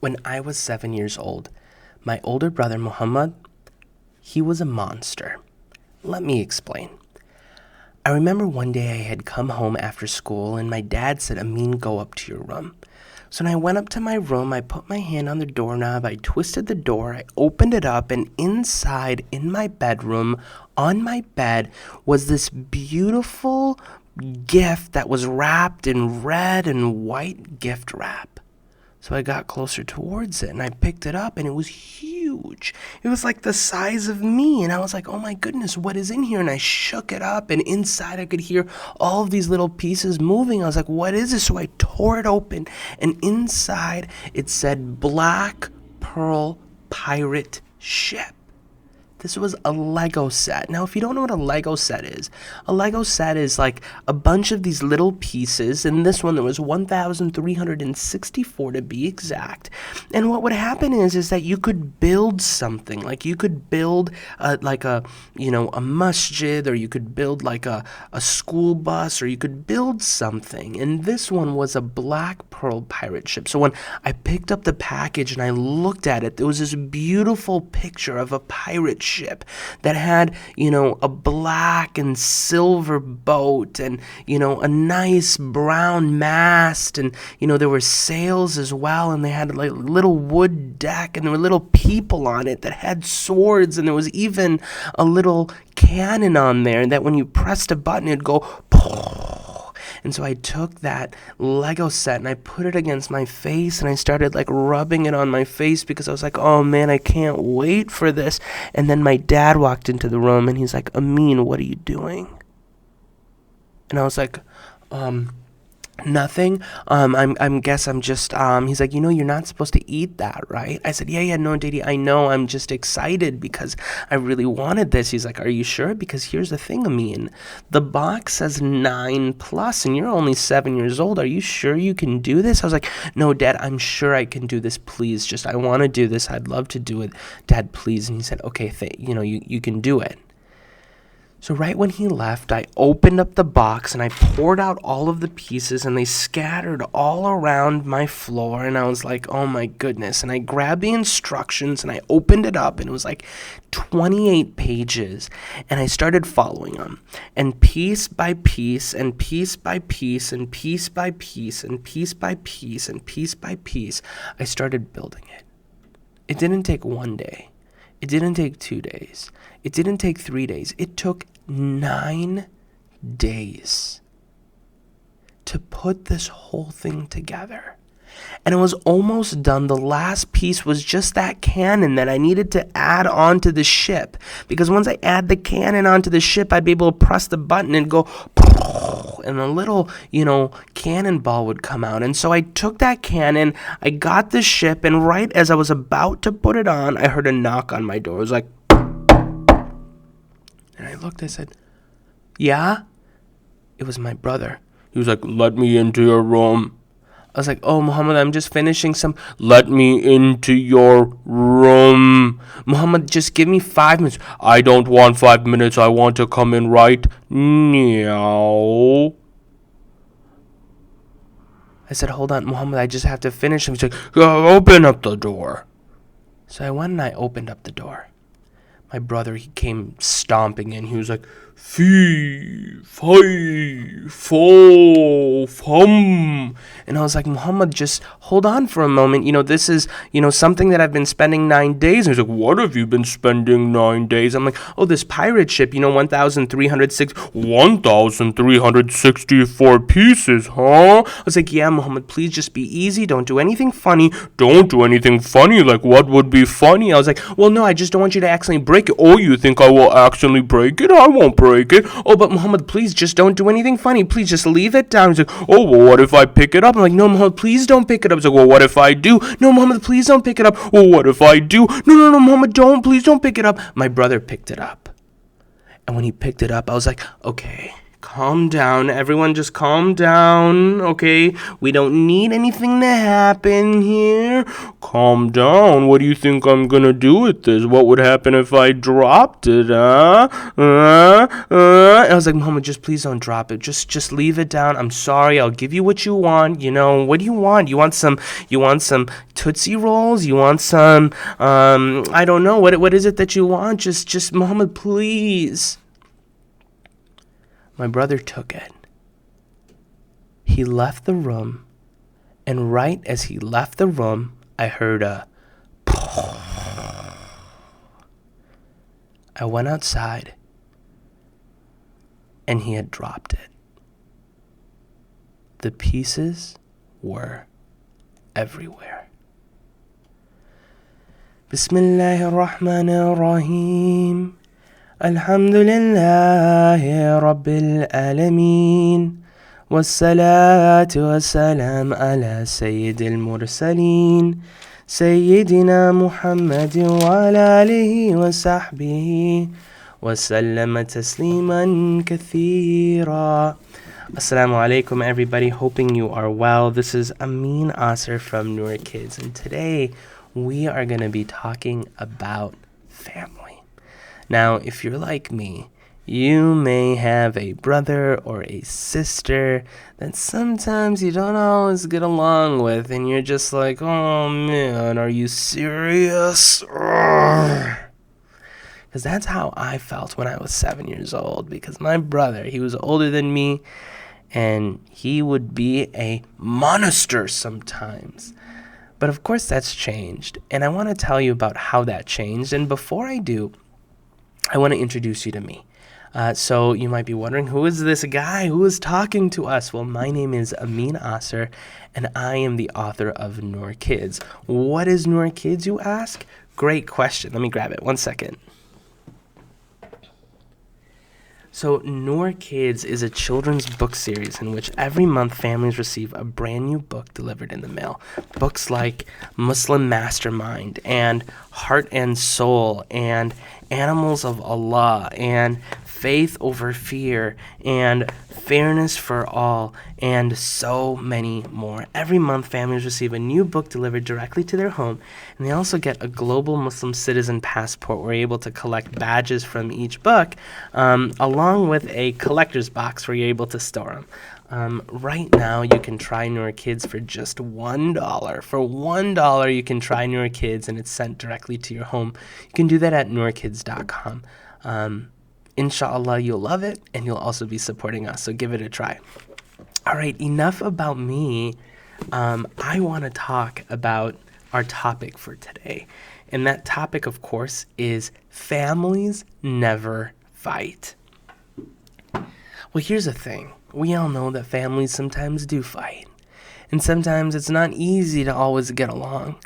When I was 7 years old, my older brother Muhammad, he was a monster. Let me explain. I remember one day I had come home after school and my dad said, Amin, go up to your room. So when I went up to my room, I put my hand on the doorknob, I twisted the door, I opened it up, and inside, in my bedroom, on my bed, was this beautiful gift that was wrapped in red and white gift wrap. So I got closer towards it and I picked it up and it was huge. It was like the size of me and I was like, oh my goodness, what is in here? And I shook it up and inside I could hear all of these little pieces moving. I was like, what is this? So I tore it open and inside it said Black Pearl Pirate Ship. This was a Lego set. Now, if you don't know what a Lego set is like a bunch of these little pieces. And this one, there was 1,364 to be exact. And what would happen is that you could build something. Like you could build a masjid, or you could build like a school bus, or you could build something. And this one was a Black Pearl pirate ship. So when I picked up the package and I looked at it, there was this beautiful picture of a pirate ship that had, a black and silver boat and, a nice brown mast and, there were sails as well, and they had like a little wood deck and there were little people on it that had swords, and there was even a little cannon on there that when you pressed a button it'd go And so I took that Lego set and I put it against my face and I started like rubbing it on my face because I was like, oh man, I can't wait for this. And then my dad walked into the room and he's like, Amin, what are you doing? And I was like, nothing. I'm just, he's like, you're not supposed to eat that, right? I said, yeah, no, Daddy, I know. I'm just excited because I really wanted this. He's like, are you sure? Because here's the thing, Amin. The box says 9+ and you're only 7 years old. Are you sure you can do this? I was like, no, Dad, I'm sure I can do this. Please, just, I want to do this. I'd love to do it. Dad, please. And he said, okay, you can do it. So right when he left, I opened up the box and I poured out all of the pieces and they scattered all around my floor, and I was like, oh my goodness. And I grabbed the instructions and I opened it up and it was like 28 pages, and I started following them. And piece by piece and piece by piece and piece by piece and piece by piece and piece by piece, I started building it. It didn't take 1 day. It didn't take 2 days. It didn't take 3 days. It took 9 days to put this whole thing together. And it was almost done. The last piece was just that cannon that I needed to add onto the ship. Because once I add the cannon onto the ship, I'd be able to press the button and go, and a little, cannonball would come out. And so I took that cannon, I got the ship, and right as I was about to put it on, I heard a knock on my door. It was like, and I looked, I said, yeah? It was my brother. He was like, let me into your room. I was like, oh, Muhammad, I'm just finishing some. Let me into your room. Muhammad, just give me 5 minutes. I don't want 5 minutes. I want to come in right now. I said, hold on, Muhammad, I just have to finish. He's like, open up the door. So I went and I opened up the door. My brother, he came stomping in. He was like, fee, fi, fo, fum. And I was like, Muhammad, just hold on for a moment. This is, something that I've been spending 9 days. And he's like, what have you been spending 9 days? I'm like, oh, this pirate ship, 1,364 pieces, huh? I was like, yeah, Muhammad, please just be easy. Don't do anything funny. Don't do anything funny. Like, what would be funny? I was like, well, no, I just don't want you to accidentally break it. Oh, you think I will accidentally break it? I won't break it. Oh, but Muhammad, please just don't do anything funny. Please just leave it down. He's like, oh, well, what if I pick it up? I'm like, no, Muhammad, please don't pick it up. He's like, well, what if I do? No, Muhammad, please don't pick it up. Well, what if I do? No, Muhammad, please don't pick it up. My brother picked it up. And when he picked it up, I was like, okay, Calm down. Everyone just calm down, okay? We don't need anything to happen here. Calm down. What do you think I'm gonna do with this? What would happen if I dropped it, huh? I was like, Mama, just please don't drop it. Just leave it down. I'm sorry. I'll give you what you want. What do you want? You want some Tootsie Rolls? You want some, I don't know. What is it that you want? Just, Mama, please. My brother took it. He left the room, and right as he left the room, I heard a I went outside, and he had dropped it. The pieces were everywhere. Bismillahirrahmanirrahim. Alhamdulillahi Rabbil Alameen. والصلاة والسلام على سيد المرسلين سيدنا محمد وعلى آله وصحبه وسلم تسليما كثيرا. Assalamu alaikum, everybody. Hoping you are well. This is Amin Asr from Noor Kids, and today we are going to be talking about family. Now, if you're like me, you may have a brother or a sister that sometimes you don't always get along with, and you're just like, oh man, are you serious? Because that's how I felt when I was 7 years old, because my brother, he was older than me, and he would be a monster sometimes. But of course that's changed, and I want to tell you about how that changed. And before I do, I want to introduce you to me. So you might be wondering, who is this guy who is talking to us? Well, my name is Amin Asr, and I am the author of Noor Kids. What is Noor Kids, you ask? Great question. Let me grab it. 1 second. So Noor Kids is a children's book series in which every month families receive a brand new book delivered in the mail. Books like Muslim Mastermind and Heart and Soul and Animals of Allah and Faith Over Fear and Fairness for All and so many more. Every month families receive a new book delivered directly to their home, and they also get a global Muslim citizen passport. We're able to collect badges from each book along with a collector's box where you're able to store them. Right now, you can try Noor Kids for just $1. For $1, you can try Noor Kids, and it's sent directly to your home. You can do that at noorkids.com. Inshallah, you'll love it, and you'll also be supporting us, so give it a try. All right, enough about me. I want to talk about our topic for today, and that topic, of course, is families never fight. Well, here's the thing. We all know that families sometimes do fight, and sometimes it's not easy to always get along.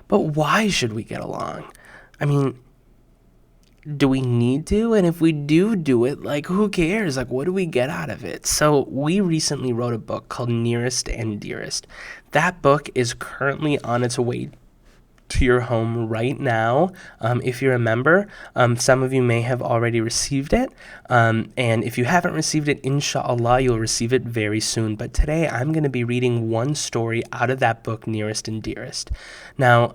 But why should we get along? I mean, do we need to? And if we do it, like, who cares? Like, what do we get out of it? So we recently wrote a book called Nearest and Dearest. That book is currently on its way to your home right now. If you remember, some of you may have already received it. And if you haven't received it, inshallah, you'll receive it very soon. But today I'm going to be reading one story out of that book, Nearest and Dearest. Now,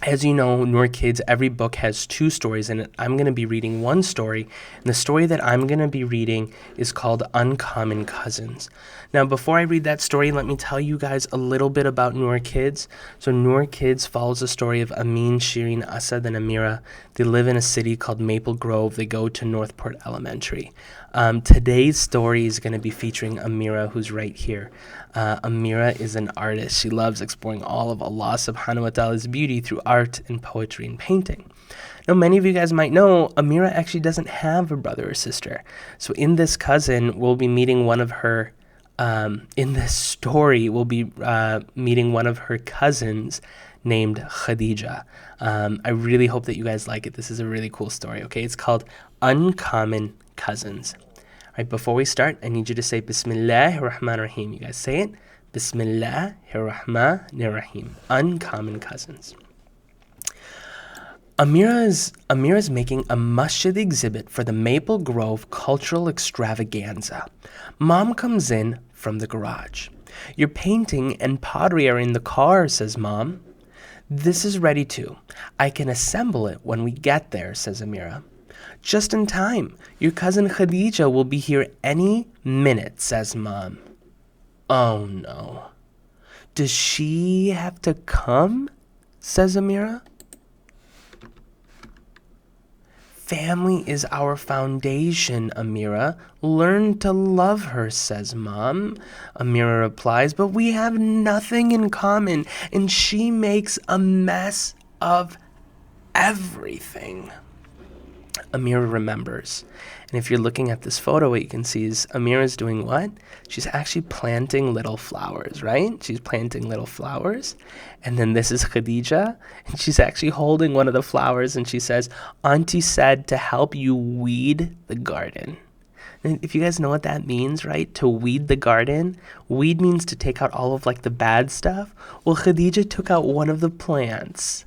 as you know, Noor Kids, every book has 2 stories in it. I'm going to be reading one story, and the story that I'm going to be reading is called Uncommon Cousins. Now, before I read that story, let me tell you guys a little bit about Noor Kids. So Noor Kids follows the story of Amin, Shireen, Asad, and Amira. They live in a city called Maple Grove. They go to Northport Elementary. Today's story is going to be featuring Amira, who's right here. Amira is an artist. She loves exploring all of Allah subhanahu wa ta'ala's beauty through art and poetry and painting. Now, many of you guys might know, Amira actually doesn't have a brother or sister. So in this cousin, we'll be meeting one of her, in this story, we'll be meeting one of her cousins named Khadija. I really hope that you guys like it. This is a really cool story, okay? It's called Uncommon Cousins. All right, before we start, I need you to say Bismillahir Rahmanir Rahim. You guys say it? Bismillahir Rahmanir Rahim. Uncommon Cousins. Amira's making a masjid exhibit for the Maple Grove Cultural Extravaganza. Mom comes in from the garage. Your painting and pottery are in the car, says Mom. This is ready too. I can assemble it when we get there, says Amira. Just in time. Your cousin Khadija will be here any minute, says Mom. Oh no. Does she have to come? Says Amira. Family is our foundation, Amira. Learn to love her, says Mom. Amira replies, but we have nothing in common, and she makes a mess of everything. Amira remembers. And if you're looking at this photo, what you can see is Amira's doing what? She's actually planting little flowers, right? She's planting little flowers. And then this is Khadija, and she's actually holding one of the flowers, and she says, Auntie said to help you weed the garden. And if you guys know what that means, right? To weed the garden, weed means to take out all of like the bad stuff. Well, Khadija took out one of the plants.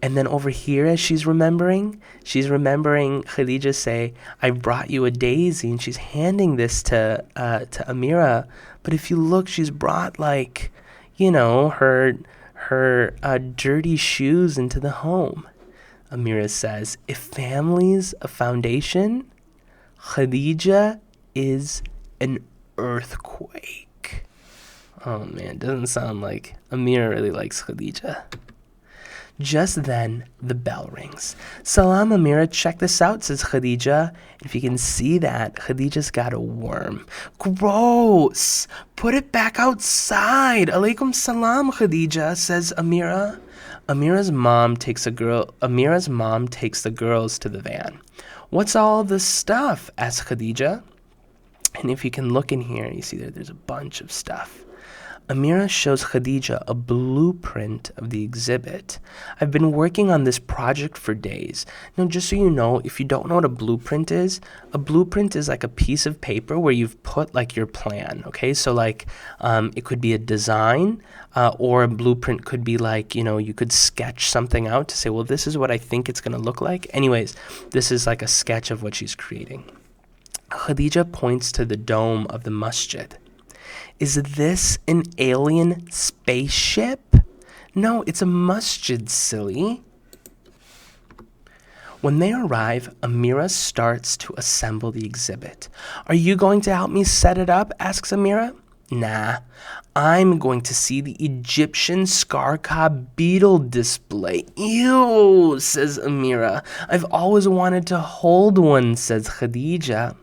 And then over here, as she's remembering Khadija say, I brought you a daisy, and she's handing this to Amira. But if you look, she's brought like, her dirty shoes into the home. Amira says, if family's a foundation, Khadija is an earthquake. Oh man, doesn't sound like Amira really likes Khadija. Just then, the bell rings. Salam, Amira, check this out, says Khadija. If you can see that, Khadija's got a worm. Gross! Put it back outside. Alaikum salam, Khadija, says Amira. Amira's mom takes the girls to the van. What's all this stuff? Asks Khadija. And if you can look in here, you see there's a bunch of stuff. Amira shows Khadija a blueprint of the exhibit. I've been working on this project for days. Now, just so you know, if you don't know what a blueprint is like a piece of paper where you've put like your plan, okay? So like it could be a design or a blueprint could be like, you could sketch something out to say, well, this is what I think it's going to look like. Anyways, this is like a sketch of what she's creating. Khadija points to the dome of the masjid. Is this an alien spaceship? No, it's a masjid, silly. When they arrive, Amira starts to assemble the exhibit. Are you going to help me set it up? Asks Amira. Nah, I'm going to see the Egyptian Skarka beetle display. Ew, says Amira. I've always wanted to hold one, says Khadija.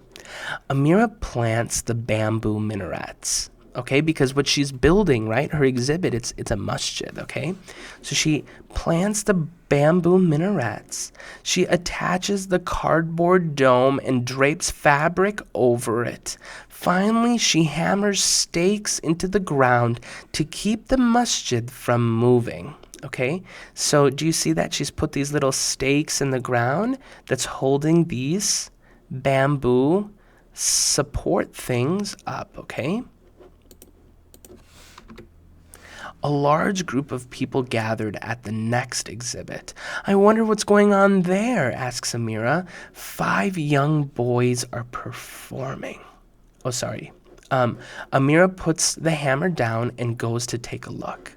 Amira plants the bamboo minarets. Okay, because what she's building, right, her exhibit, it's a masjid, okay? So she plants the bamboo minarets. She attaches the cardboard dome and drapes fabric over it. Finally, she hammers stakes into the ground to keep the masjid from moving. Okay, so do you see that? She's put these little stakes in the ground that's holding these bamboo support things up, okay? A large group of people gathered at the next exhibit. I wonder what's going on there, asks Amira. 5 young boys are performing. Oh, sorry. Amira puts the hammer down and goes to take a look.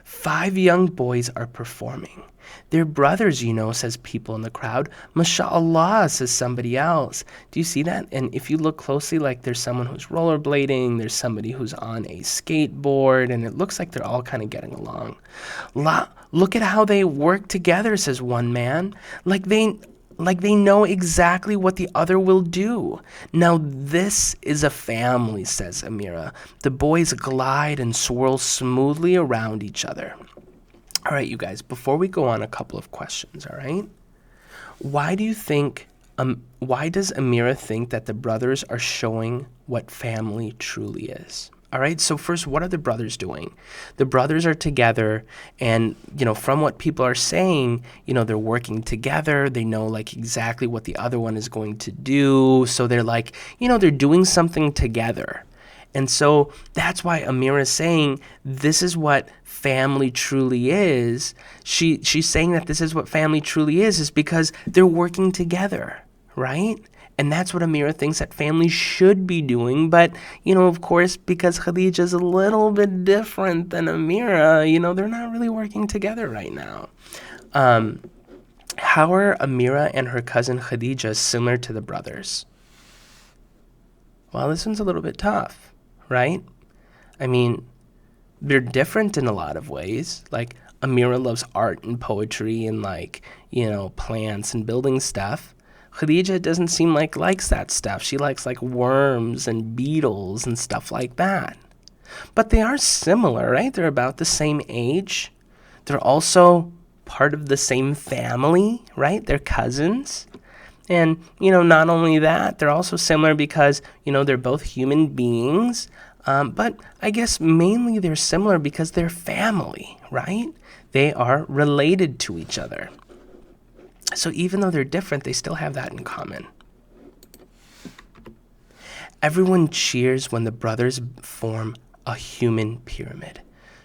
5 young boys are performing. They're brothers, says people in the crowd. Masha'Allah, says somebody else. Do you see that? And if you look closely, like there's someone who's rollerblading, there's somebody who's on a skateboard, and it looks like they're all kind of getting along. Look at how they work together, says one man. Like they know exactly what the other will do. Now this is a family, says Amira. The boys glide and swirl smoothly around each other. All right, you guys, before we go on, a couple of questions, all right? Why does Amira think that the brothers are showing what family truly is? All right, so first, what are the brothers doing? The brothers are together, and, from what people are saying, they're working together. They know, like, exactly what the other one is going to do. So they're like, they're doing something together. And so that's why Amira is saying this is what family truly is, she's saying that this is what family truly is because they're working together, right? And that's what Amira thinks that families should be doing. But, of course, because Khadija is a little bit different than Amira, they're not really working together right now. How are Amira and her cousin Khadija similar to the brothers? Well, this one's a little bit tough, right? I mean, they're different in a lot of ways. Like, Amira loves art and poetry and, plants and building stuff. Khadija doesn't seem likes that stuff. She likes, worms and beetles and stuff like that. But they are similar, right? They're about the same age. They're also part of the same family, right? They're cousins. And, not only that, they're also similar because, they're both human beings. But I guess mainly they're similar because they're family, right? They are related to each other. So even though they're different, they still have that in common. Everyone cheers when the brothers form a human pyramid.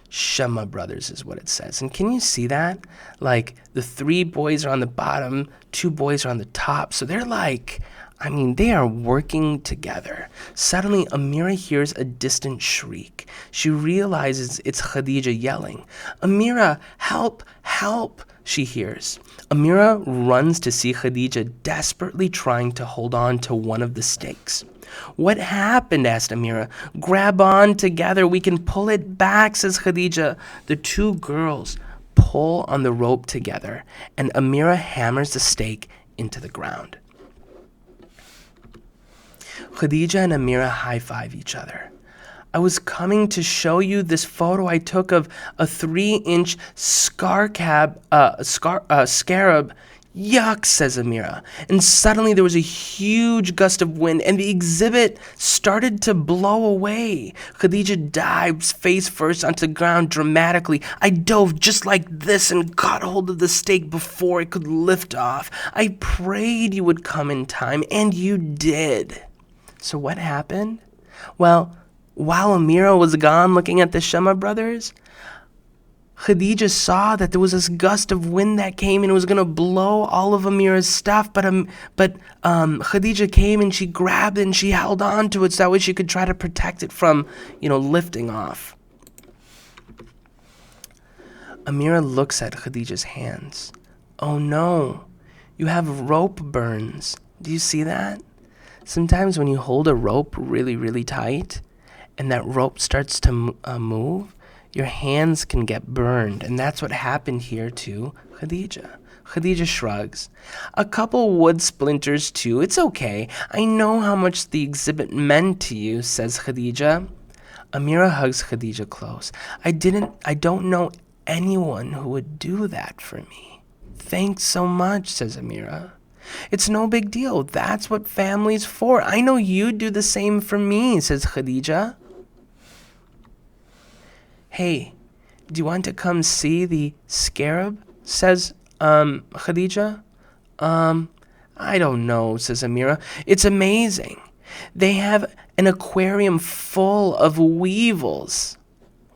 Shema Brothers is what it says. And can you see that? The 3 boys are on the bottom, 2 boys are on the top. So they're they are working together. Suddenly, Amira hears a distant shriek. She realizes it's Khadija yelling. Amira, help, help, she hears. Amira runs to see Khadija desperately trying to hold on to one of the stakes. What happened? Asked Amira. Grab on together. We can pull it back, says Khadija. The 2 girls pull on the rope together, and Amira hammers the stake into the ground. Khadija and Amira high-five each other. I was coming to show you this photo I took of a 3-inch scarab. Yuck, says Amira. And suddenly there was a huge gust of wind, and the exhibit started to blow away. Khadija dives face first onto the ground dramatically. I dove just like this and caught hold of the stake before it could lift off. I prayed you would come in time, and you did. So what happened? Well, while Amira was gone looking at the Shema brothers, Khadija saw that there was this gust of wind that came and it was going to blow all of Amira's stuff, but Khadija came and she grabbed it and she held on to it so that way she could try to protect it from, lifting off. Amira looks at Khadija's hands. Oh no, you have rope burns. Do you see that? Sometimes when you hold a rope really, really tight and that rope starts to move, your hands can get burned, and that's what happened here to Khadija. Khadija shrugs. A couple wood splinters too. It's okay. I know how much the exhibit meant to you, says Khadija. Amira hugs Khadija close. I don't know anyone who would do that for me. Thanks so much, says Amira. It's no big deal. That's what family's for. I know you'd do the same for me, says Khadija. Hey, do you want to come see the scarab? Says Khadija. I don't know, says Amira. It's amazing. They have an aquarium full of weevils.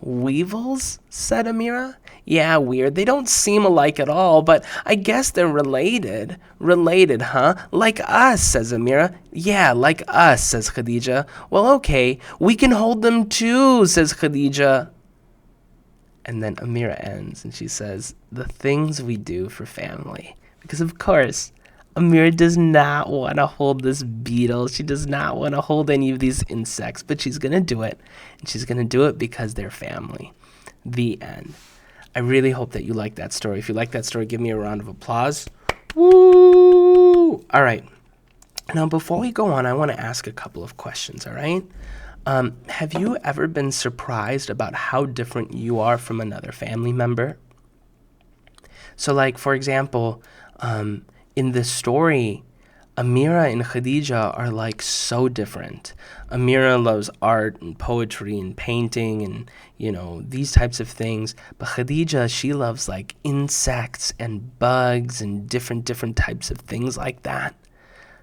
Weevils? Said Amira. Yeah, weird. They don't seem alike at all, but I guess they're related. Related, huh? Like us, says Amira. Yeah, like us, says Khadija. Well, okay. We can hold them too, says Khadija. And then Amira ends and she says, the things we do for family. Because of course, Amira does not want to hold this beetle. She does not want to hold any of these insects, but she's going to do it. And she's going to do it because they're family. The end. I really hope that you like that story. If you like that story, give me a round of applause. Woo! All right. Now, before we go on, I want to ask a couple of questions, all right? Have you ever been surprised about how different you are from another family member? So, for example, in this story, Amira and Khadija are so different. Amira loves art and poetry and painting and, these types of things. But Khadija, she loves insects and bugs and different types of things like that.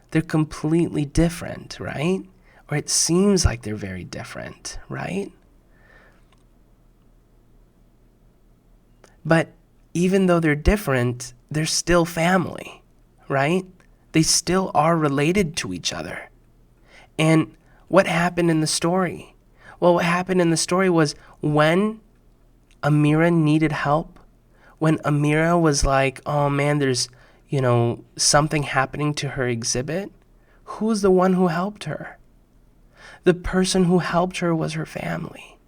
They're completely different, right? Or it seems like they're very different, right? But even though they're different, they're still family, right? They still are related to each other. And what happened in the story? Well, what happened in the story was when Amira needed help, when Amira was like, oh man, there's, something happening to her exhibit, who's the one who helped her? The person who helped her was her family.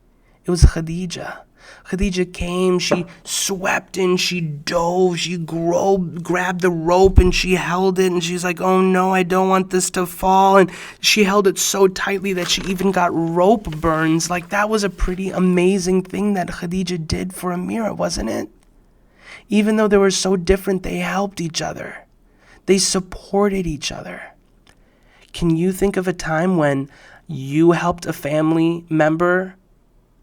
It was Khadija. Khadija came, she swept in, she dove, she grabbed the rope and she held it, and she's like, oh no, I don't want this to fall. And she held it so tightly that she even got rope burns. Like, that was a pretty amazing thing that Khadija did for Amira, wasn't it? Even though they were so different, they helped each other. They supported each other. Can you think of a time when you helped a family member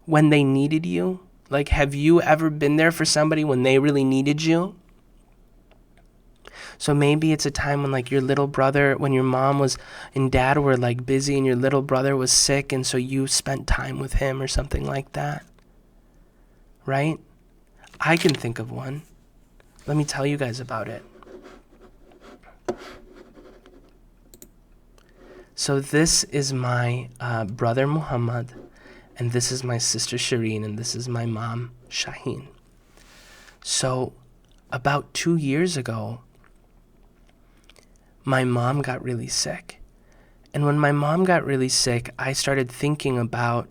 when they needed you? Like, have you ever been there for somebody when they really needed you? So maybe it's a time when, like, your little brother, when your mom was and dad were like busy and your little brother was sick, and so you spent time with him or something like that, right? I can think of one. Let me tell you guys about it. So this is my brother Muhammad, and this is my sister Shireen, and this is my mom Shaheen. So about 2 years ago, my mom got really sick. And when my mom got really sick, I started thinking about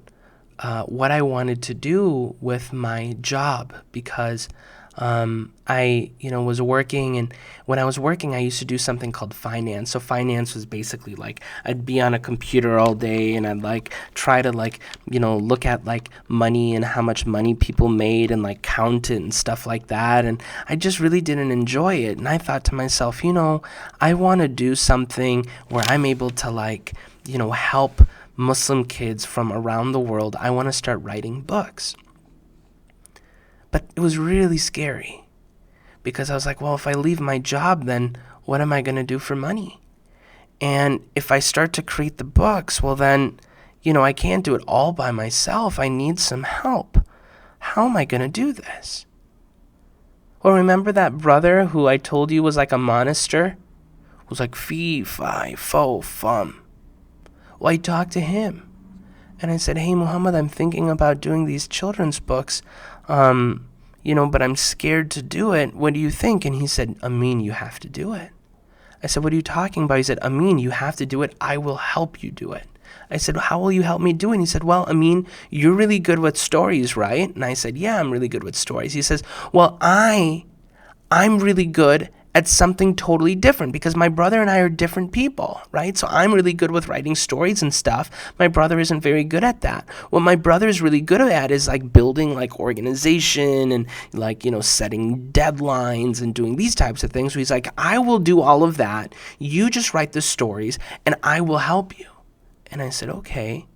what I wanted to do with my job, because I was working, and when I was working, I used to do something called finance. So finance was basically like, I'd be on a computer all day, and I'd like try to look at like money and how much money people made and like count it and stuff like that. And I just really didn't enjoy it. And I thought to myself, I want to do something where I'm able to help Muslim kids from around the world. I want to start writing books. But it was really scary, because I was like, well, if I leave my job, then what am I going to do for money? And if I start to create the books, well, then, I can't do it all by myself. I need some help. How am I going to do this? Well, remember that brother who I told you was like a monster? Who was like, fee, fi, fo, fum. Well, I talked to him. And I said, hey, Muhammad, I'm thinking about doing these children's books, but I'm scared to do it. What do you think? And he said, Amin, you have to do it. I said, what are you talking about? He said, Amin, you have to do it. I will help you do it. I said, how will you help me do it? And he said, well, Amin, you're really good with stories, right? And I said, yeah, I'm really good with stories. He says, well, I'm really good at something totally different, because my brother and I are different people, right? So I'm really good with writing stories and stuff. My brother isn't very good at that. What my brother is really good at is like building like organization and setting deadlines and doing these types of things. So he's like, I will do all of that. You just write the stories and I will help you. And I said, okay.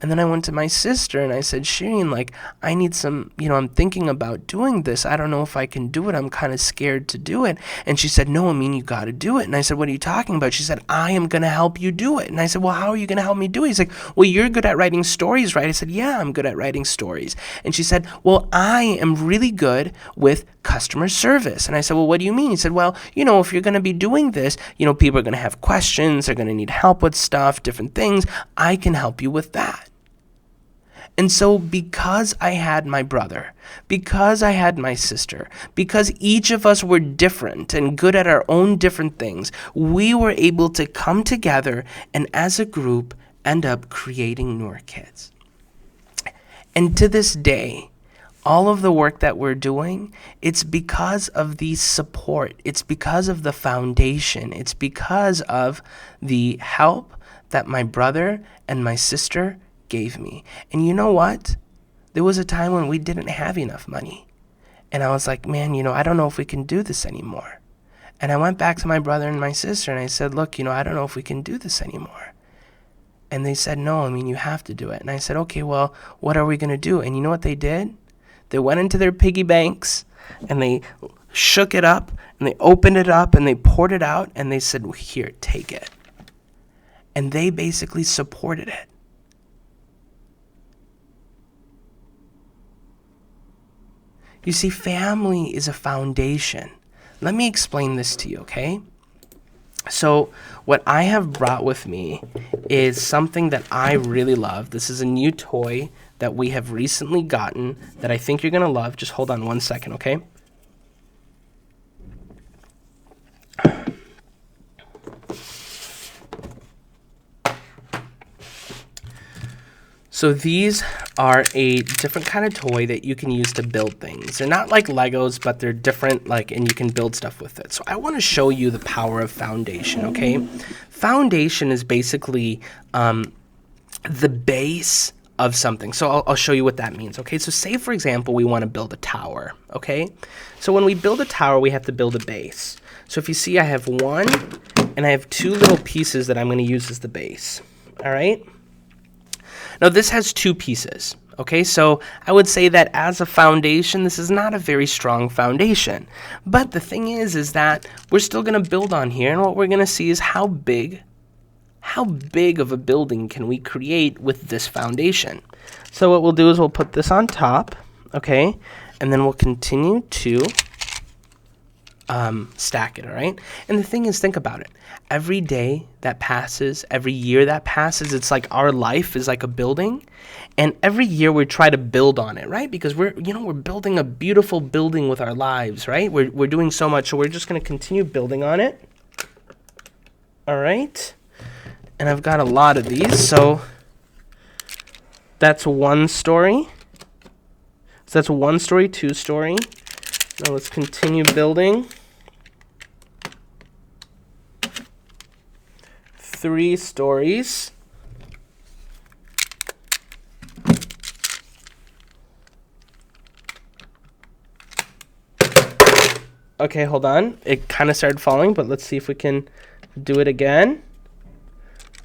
And then I went to my sister and I said, Shireen, I need some, I'm thinking about doing this. I don't know if I can do it. I'm kind of scared to do it. And she said, no, you got to do it. And I said, what are you talking about? She said, I am going to help you do it. And I said, well, how are you going to help me do it? He's like, well, you're good at writing stories, right? I said, yeah, I'm good at writing stories. And she said, well, I am really good with customer service. And I said, well, what do you mean? He said, well, if you're going to be doing this, people are going to have questions. They're going to need help with stuff, different things. I can help you with that. And so because I had my brother, because I had my sister, because each of us were different and good at our own different things, we were able to come together and as a group end up creating Noor Kids. And to this day, all of the work that we're doing, it's because of the support. It's because of the foundation. It's because of the help that my brother and my sister gave me. And you know what? There was a time when we didn't have enough money. And I was like, man, I don't know if we can do this anymore. And I went back to my brother and my sister and I said, look, I don't know if we can do this anymore. And they said, no, you have to do it. And I said, okay, well, what are we going to do? And you know what they did? They went into their piggy banks and they shook it up and they opened it up and they poured it out and they said, well, here, take it. And they basically supported it. You see, family is a foundation. Let me explain this to you, okay? So what I have brought with me is something that I really love. This is a new toy that we have recently gotten that I think you're going to love. Just hold on one second, okay? So these are a different kind of toy that you can use to build things. They're not like Legos, but they're different, and you can build stuff with it. So I want to show you the power of foundation, okay? Foundation is basically the base of something. So I'll show you what that means, okay? So say, for example, we want to build a tower, okay? So when we build a tower, we have to build a base. So if you see, I have one, and I have two little pieces that I'm going to use as the base, all right? Now, this has two pieces, okay? So I would say that as a foundation, this is not a very strong foundation. But the thing is that we're still going to build on here, and what we're going to see is how big of a building can we create with this foundation. So what we'll do is we'll put this on top, okay? And then we'll continue to stack it, all right? And the thing is, think about it. Every day that passes, every year that passes, it's like our life is like a building, and every year we try to build on it, right? Because we're building a beautiful building with our lives, right? We're doing so much, so we're just going to continue building on it. All right? And I've got a lot of these, so that's one story. So that's one story, two story. Now let's continue building. 3 stories. Okay, hold on. It kind of started falling, but let's see if we can do it again.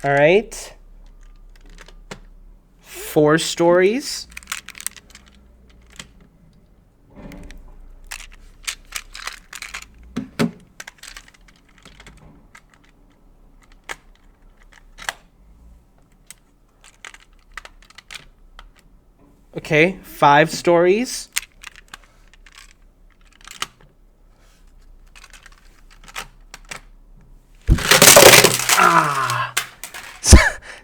All right. 4 stories. Okay, 5 stories.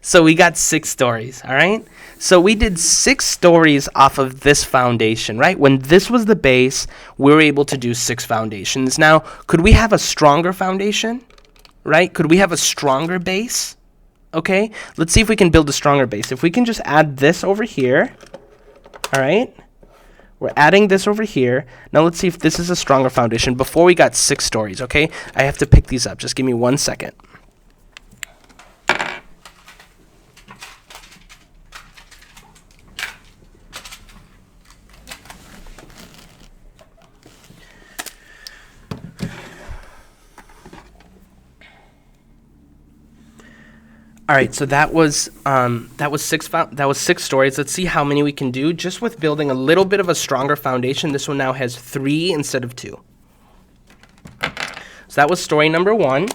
So we got 6 stories, all right? So we did 6 stories off of this foundation, right? When this was the base, we were able to do 6 foundations. Now, could we have a stronger foundation, right? Could we have a stronger base? Okay, let's see if we can build a stronger base. If we can just add this over here. All right, we're adding this over here. Now let's see if this is a stronger foundation. Before we got 6 stories, okay? I have to pick these up. Just give me 1 second. All right, so that was 6 stories. Let's see how many we can do just with building a little bit of a stronger foundation. This one now has 3 instead of 2. So that was story number 1.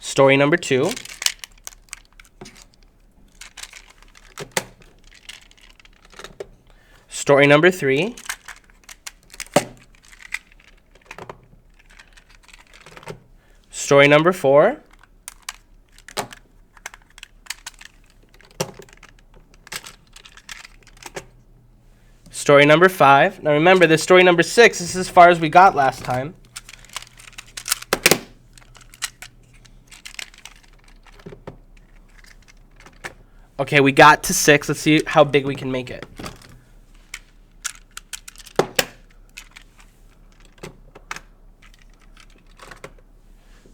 Story number 2. Story number 3. Story number 4. Story number 5. Now remember, this story number 6, this is as far as we got last time. Okay, we got to 6. Let's see how big we can make it.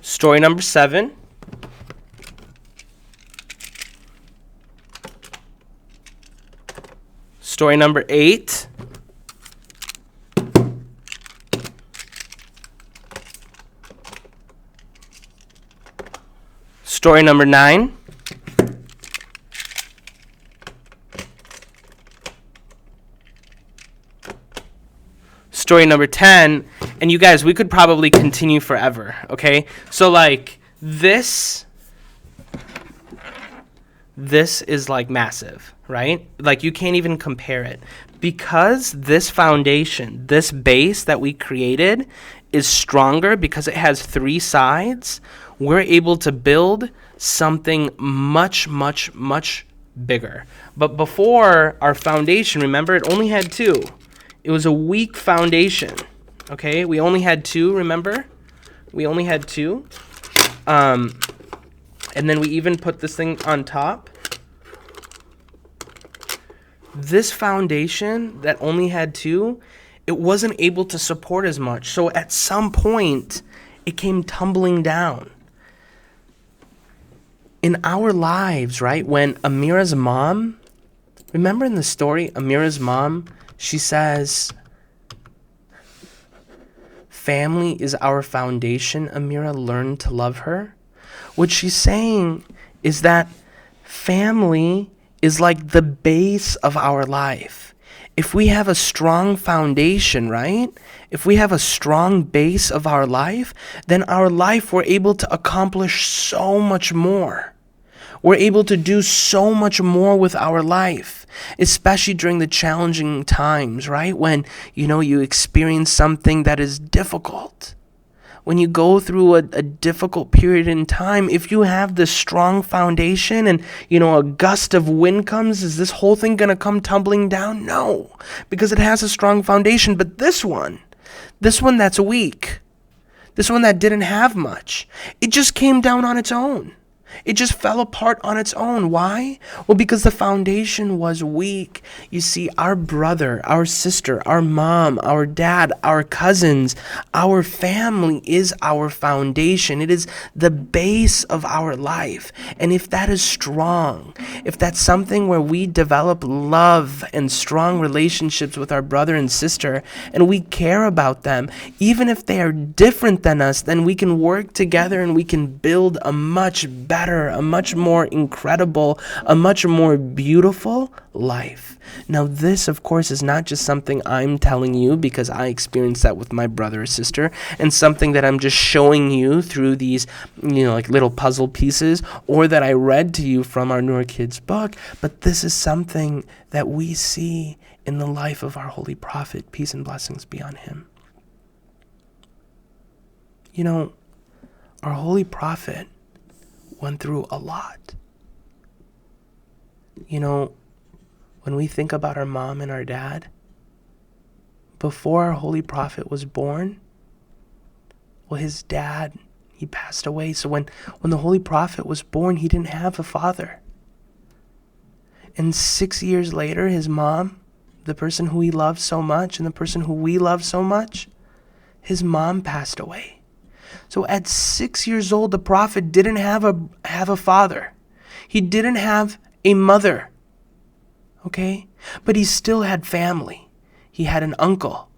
Story number 7. Story number 8. Story number 9. Story number 10. And you guys, we could probably continue forever, okay? So like this this is like massive, right? Like you can't even compare it. Because this foundation, this base that we created is stronger because it has three sides, we're able to build something much, much, much bigger. But before our foundation, remember, it only had two. It was a weak foundation. Okay, we only had two, remember? We only had two. And then we even put this thing on top. This foundation that only had two, it wasn't able to support as much. So at some point, it came tumbling down. In our lives, right, when Amira's mom, remember in the story, Amira's mom, she says, family is our foundation, Amira, learn to love her. What she's saying is that family is like the base of our life. If we have a strong foundation, right? If we have a strong base of our life, then our life, we're able to accomplish so much more. We're able to do so much more with our life, especially during the challenging times, right? When, you experience something that is difficult. When you go through a difficult period in time, if you have this strong foundation and, a gust of wind comes, is this whole thing going to come tumbling down? No, because it has a strong foundation. But this one that's weak, this one that didn't have much, it just came down on its own. It just fell apart on its own. Why? Well, because the foundation was weak. You see, our brother, our sister, our mom, our dad, our cousins, our family is our foundation. It is the base of our life. And if that is strong, if that's something where we develop love and strong relationships with our brother and sister, and we care about them, even if they are different than us, then we can work together and we can build a much better, a much more incredible, a much more beautiful life. Now, this, of course, is not just something I'm telling you because I experienced that with my brother or sister, and something that I'm just showing you through these, like little puzzle pieces, or that I read to you from our Noor Kids book, but this is something that we see in the life of our holy prophet, peace and blessings be on him. Our holy prophet went through a lot. When we think about our mom and our dad, before our holy prophet was born, well, his dad, he passed away. So when the holy prophet was born, he didn't have a father. And 6 years later, his mom, the person who he loved so much and the person who we love so much, his mom passed away. So at 6 years old, the prophet didn't have a father. He didn't have a mother. Okay? But he still had family. He had an uncle.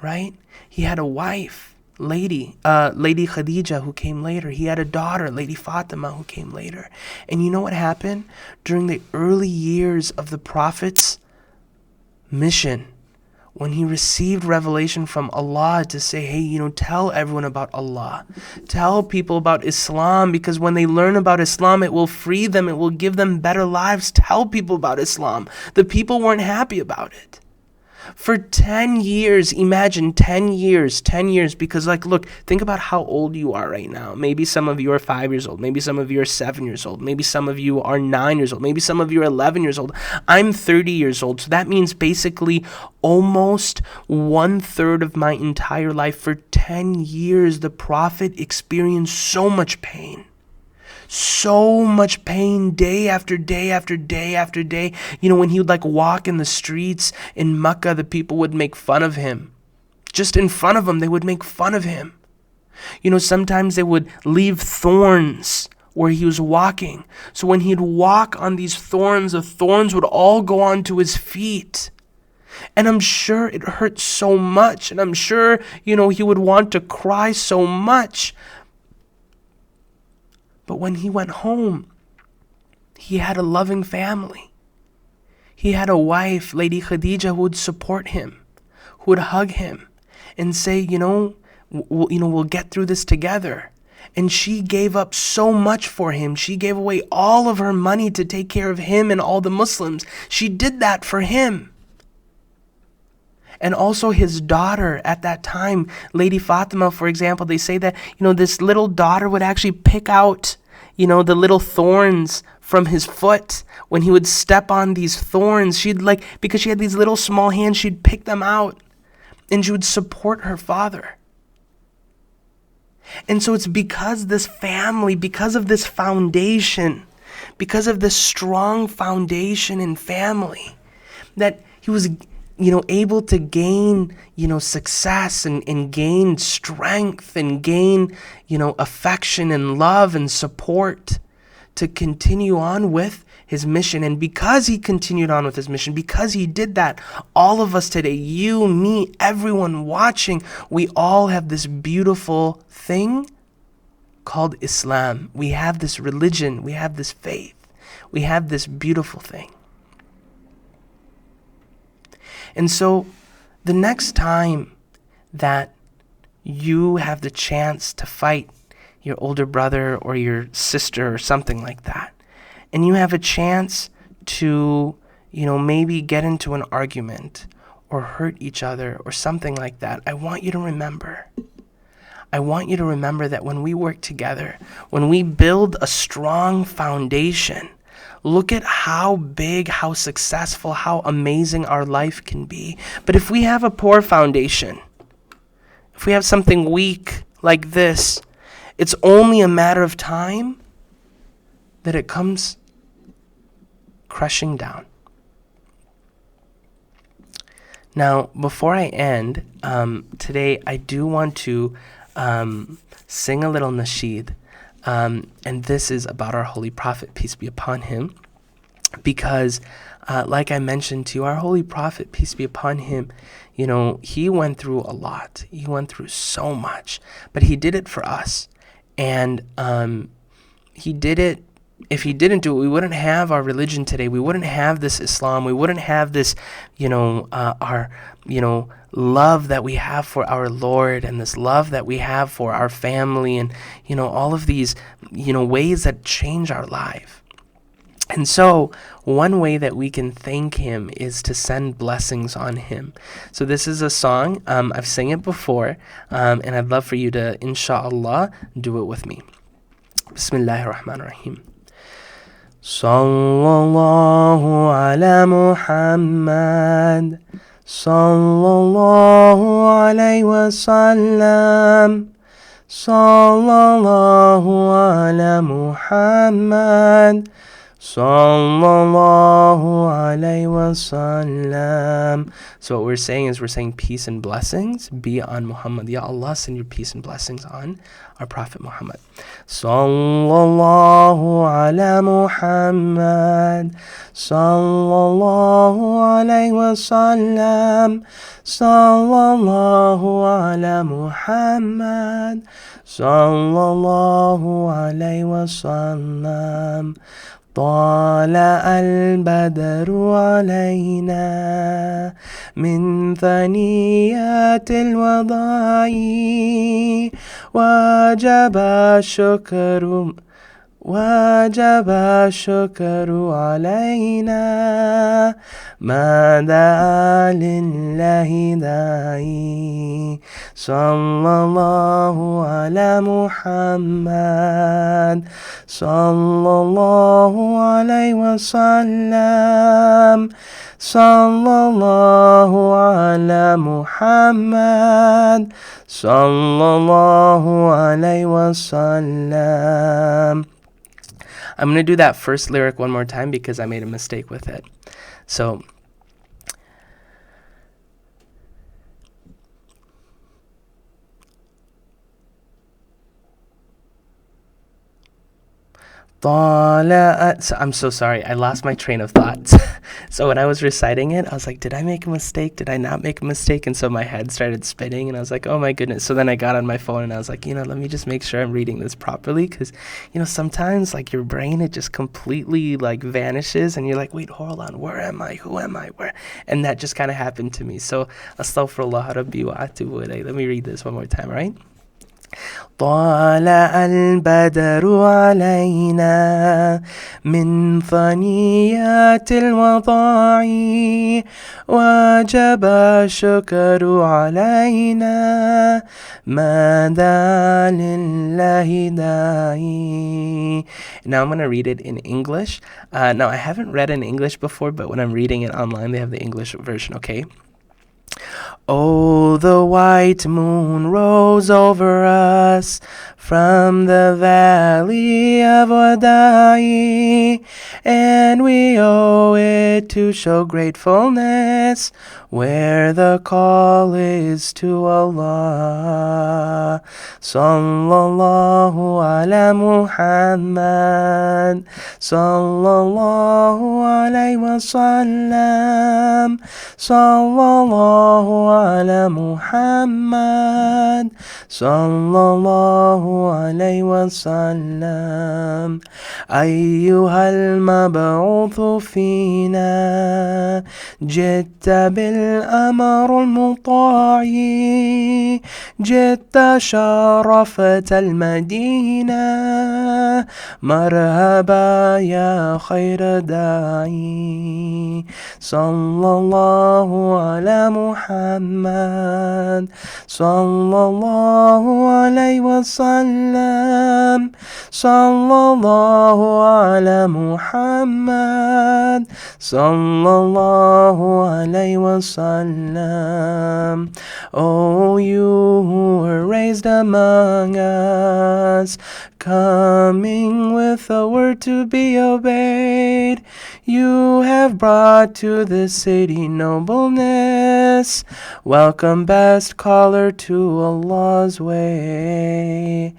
Right? He had a wife, Lady Khadija, who came later. He had a daughter, Lady Fatima, who came later. And you know what happened? During the early years of the prophet's mission, when he received revelation from Allah to say, hey, tell everyone about Allah. Tell people about Islam, because when they learn about Islam, it will free them. It will give them better lives. Tell people about Islam. The people weren't happy about it. For 10 years, imagine 10 years, because look, think about how old you are right now. Maybe some of you are 5 years old. Maybe some of you are 7 years old. Maybe some of you are 9 years old. Maybe some of you are 11 years old. I'm 30 years old. So that means basically almost 1/3 of my entire life. For 10 years, the prophet experienced so much pain. So much pain, day after day after day after day. When he would walk in the streets in Mecca, the people would make fun of him. Just in front of him, they would make fun of him. Sometimes they would leave thorns where he was walking. So when he'd walk on these thorns, the thorns would all go onto his feet. And I'm sure it hurt so much. And I'm sure, he would want to cry so much. But when he went home, he had a loving family. He had a wife, Lady Khadija, who would support him, who would hug him and say, we'll get through this together. And she gave up so much for him. She gave away all of her money to take care of him and all the Muslims. She did that for him. And also his daughter at that time, Lady Fatima, for example, they say that, this little daughter would actually pick out, the little thorns from his foot. When he would step on these thorns, because she had these little small hands, she'd pick them out and she would support her father. And so it's because this family, because of this foundation, because of this strong foundation in family, that he was able to gain, success and gain strength and gain, affection and love and support to continue on with his mission. And because he continued on with his mission, because he did that, all of us today, you, me, everyone watching, we all have this beautiful thing called Islam. We have this religion, we have this faith, we have this beautiful thing. And so the next time that you have the chance to fight your older brother or your sister or something like that, and you have a chance to, maybe get into an argument or hurt each other or something like that, I want you to remember that when we work together, when we build a strong foundation, look at how big, how successful, how amazing our life can be. But if we have a poor foundation, if we have something weak like this, it's only a matter of time that it comes crushing down. Now, before I end, today I do want to sing a little nasheed. And this is about our Holy Prophet, peace be upon him, because like I mentioned to you, our Holy Prophet, peace be upon him, he went through a lot. He went through so much, but he did it for us. And he did it. If he didn't do it, we wouldn't have our religion today. We wouldn't have this Islam. We wouldn't have this, our, love that we have for our Lord, and this love that we have for our family, and, all of these, ways that change our life. And so one way that we can thank him is to send blessings on him. So this is a song. I've sang it before, and I'd love for you to, inshallah, do it with me. Bismillahir Rahmanir Rahim. Sallallahu ala Muhammad, sallallahu alayhi wa sallam, sallallahu ala Muhammad, sallallahu alayhi wa sallam. So what we're saying is, we're saying peace and blessings be on Muhammad. Ya Allah, send your peace and blessings on our Prophet Muhammad. Sallallahu ala Muhammad, sallallahu alayhi wa sallam, sallallahu ala Muhammad, sallallahu alayhi wa sallam. طلع البدر علينا من ثنيات الوداع وجب الشكر علينا ما دعا لله داعي صلى الله على محمد صلى الله عليه وسلم صلى الله على محمد صلى الله عليه وسلم. I'm going to do that first lyric one more time because I made a mistake with it. So, I'm so sorry. I lost my train of thought. So when I was reciting it, I was like, did I make a mistake? Did I not make a mistake? And so my head started spinning and I was like, oh my goodness. So then I got on my phone and I was like, let me just make sure I'm reading this properly. Because, sometimes like your brain, it just completely like vanishes and you're like, wait, hold on. Where am I? Who am I? Where? And that just kind of happened to me. So astaghfirullah rabbi wa atubu ilayh. Let me read this one more time, all right? طلع البدر علينا من ثنيات الوضاع وجب الشكر علينا ما دعا لله داعي. Now I'm going to read it in English. Now I haven't read in English before, but when I'm reading it online, they have the English version, okay? Oh, the white moon rose over us from the valley of Wadai, and we owe it to show gratefulness where the call is to Allah. Sallallahu ala Muhammad, sallallahu alayhi wa sallam, sallallahu ala Muhammad, sallallahu alayhi wa sallam. أيها المبعوث فينا جئت بالأمر المطاع جئت شرفت المدينة مرحبا يا خير داعي صلى الله على محمد صلى الله عليه وسلم صلى الله على محمد صلى الله عليه وسلم. Oh, you who were raised among us, coming with a word to be obeyed, you have brought to this city nobleness. Welcome, best caller to Allah's way.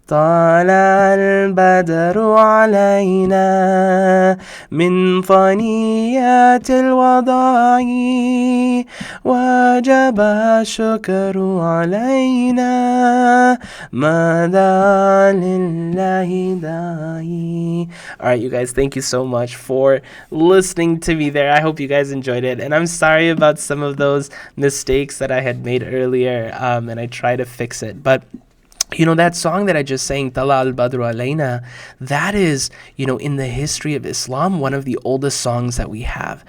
طلع البدر علينا من ثنيات الوضاع وجب الشكر علينا ما دعا لله داعي. Alright, you guys, thank you so much for listening to me there. I hope you guys enjoyed it, and I'm sorry about some of those mistakes that I had made earlier, and I try to fix it, but you know, that song that I just sang, Tala al-Badru Alayna, that is, you know, in the history of Islam, one of the oldest songs that we have.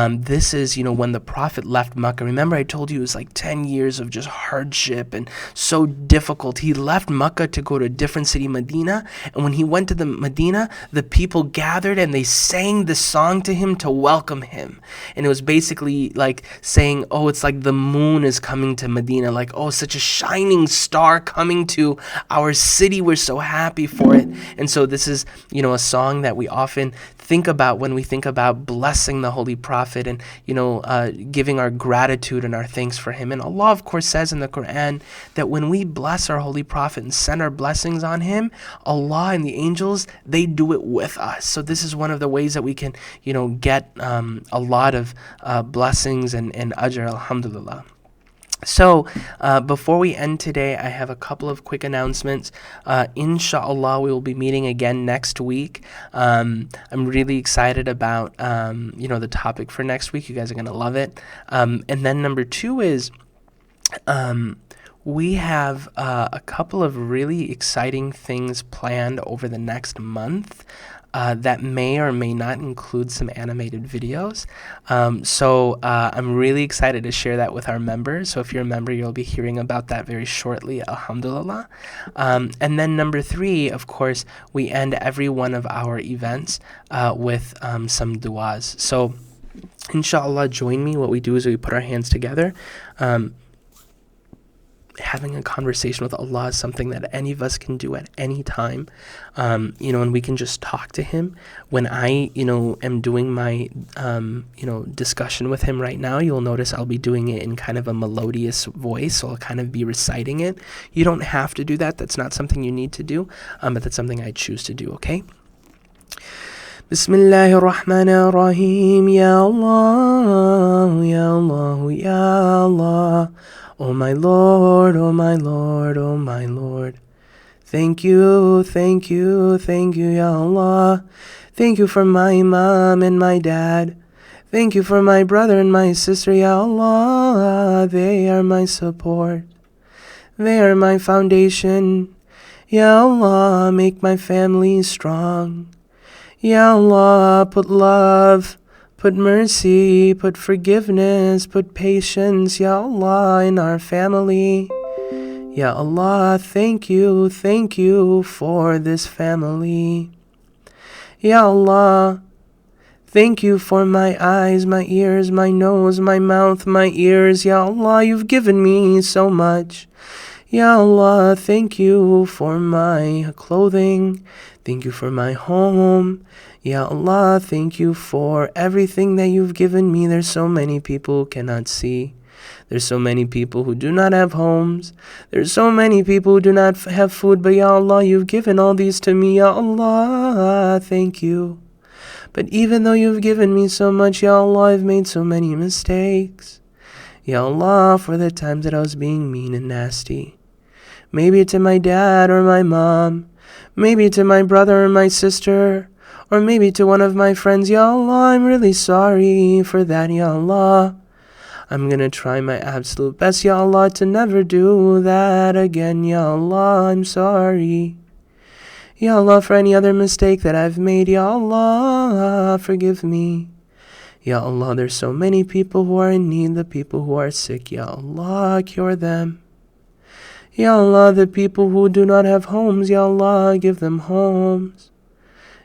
This is, you know, when the Prophet left Makkah. Remember, I told you it was like 10 years of just hardship and so difficult. He left Makkah to go to a different city, Medina. And when he went to the Medina, the people gathered and they sang the song to him to welcome him. And it was basically like saying, oh, it's like the moon is coming to Medina. Like, oh, such a shining star coming to our city. We're so happy for it. And so this is, you know, a song that we often think about when we think about blessing the Holy Prophet and, you know, giving our gratitude and our thanks for him. And Allah, of course, says in the Quran that when we bless our Holy Prophet and send our blessings on him, Allah and the angels, they do it with us. So this is one of the ways that we can, you know, get a lot of blessings and ajr, alhamdulillah. So, before we end today, I have a couple of quick announcements. Inshallah, we will be meeting again next week. I'm really excited about, you know, the topic for next week. You guys are going to love it. And then number 2 is, we have a couple of really exciting things planned over the next month. That may or may not include some animated videos. So I'm really excited to share that with our members. So if you're a member, you'll be hearing about that very shortly, alhamdulillah. And then number 3, of course, we end every one of our events with some du'as. So inshallah, join me. What we do is we put our hands together. Having a conversation with Allah is something that any of us can do at any time, you know, and we can just talk to him. When I, you know, am doing my, you know, discussion with him right now, you'll notice I'll be doing it in kind of a melodious voice, so I'll kind of be reciting it. You don't have to do that. That's not something you need to do, but that's something I choose to do, okay? Bismillahir Rahmanir Rahim. Ya Allah, Ya Allah, Ya Allah. Oh my Lord, oh my Lord, oh my Lord. Thank you, thank you, thank you, Ya Allah. Thank you for my mom and my dad. Thank you for my brother and my sister, Ya Allah. They are my support. They are my foundation. Ya Allah, make my family strong. Ya Allah, put love, put mercy, put forgiveness, put patience, Ya Allah, in our family. Ya Allah, thank you for this family. Ya Allah, thank you for my eyes, my ears, my nose, my mouth, my ears. Ya Allah, you've given me so much. Ya Allah, thank you for my clothing. Thank you for my home. Ya Allah, thank you for everything that you've given me. There's so many people who cannot see. There's so many people who do not have homes. There's so many people who do not have food. But Ya Allah, you've given all these to me. Ya Allah, thank you. But even though you've given me so much, Ya Allah, I've made so many mistakes. Ya Allah, for the times that I was being mean and nasty. Maybe to my dad or my mom. Maybe to my brother or my sister. Or maybe to one of my friends. Ya Allah, I'm really sorry for that, Ya Allah. I'm gonna try my absolute best, Ya Allah, to never do that again. Ya Allah, I'm sorry. Ya Allah, for any other mistake that I've made, Ya Allah, forgive me. Ya Allah, there's so many people who are in need, the people who are sick. Ya Allah, cure them. Ya Allah, the people who do not have homes, Ya Allah, give them homes.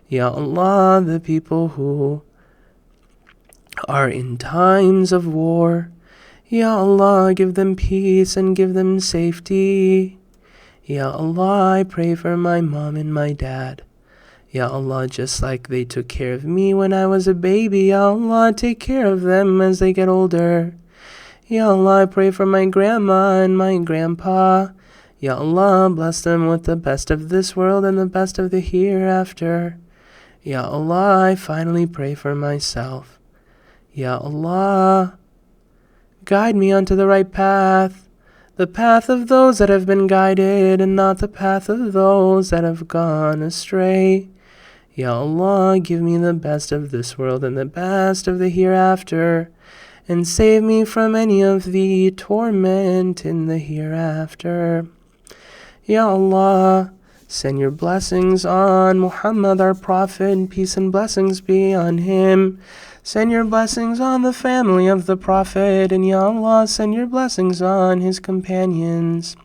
Ya Allah, the people who are in times of war, Ya Allah, give them peace and give them safety. Ya Allah, I pray for my mom and my dad. Ya Allah, just like they took care of me when I was a baby, Ya Allah, take care of them as they get older. Ya Allah, I pray for my grandma and my grandpa. Ya Allah, bless them with the best of this world and the best of the hereafter. Ya Allah, I finally pray for myself. Ya Allah, guide me onto the right path, the path of those that have been guided and not the path of those that have gone astray. Ya Allah, give me the best of this world and the best of the hereafter, and save me from any of the torment in the hereafter. Ya Allah, send your blessings on Muhammad, our prophet, peace and blessings be on him. Send your blessings on the family of the prophet, and Ya Allah, send your blessings on his companions.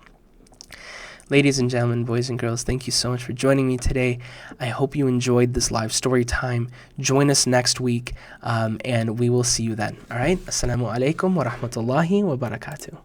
Ladies and gentlemen, boys and girls, thank you so much for joining me today. I hope you enjoyed this live story time. Join us next week, and we will see you then. All right? Assalamu alaikum wa rahmatullahi wa barakatuh.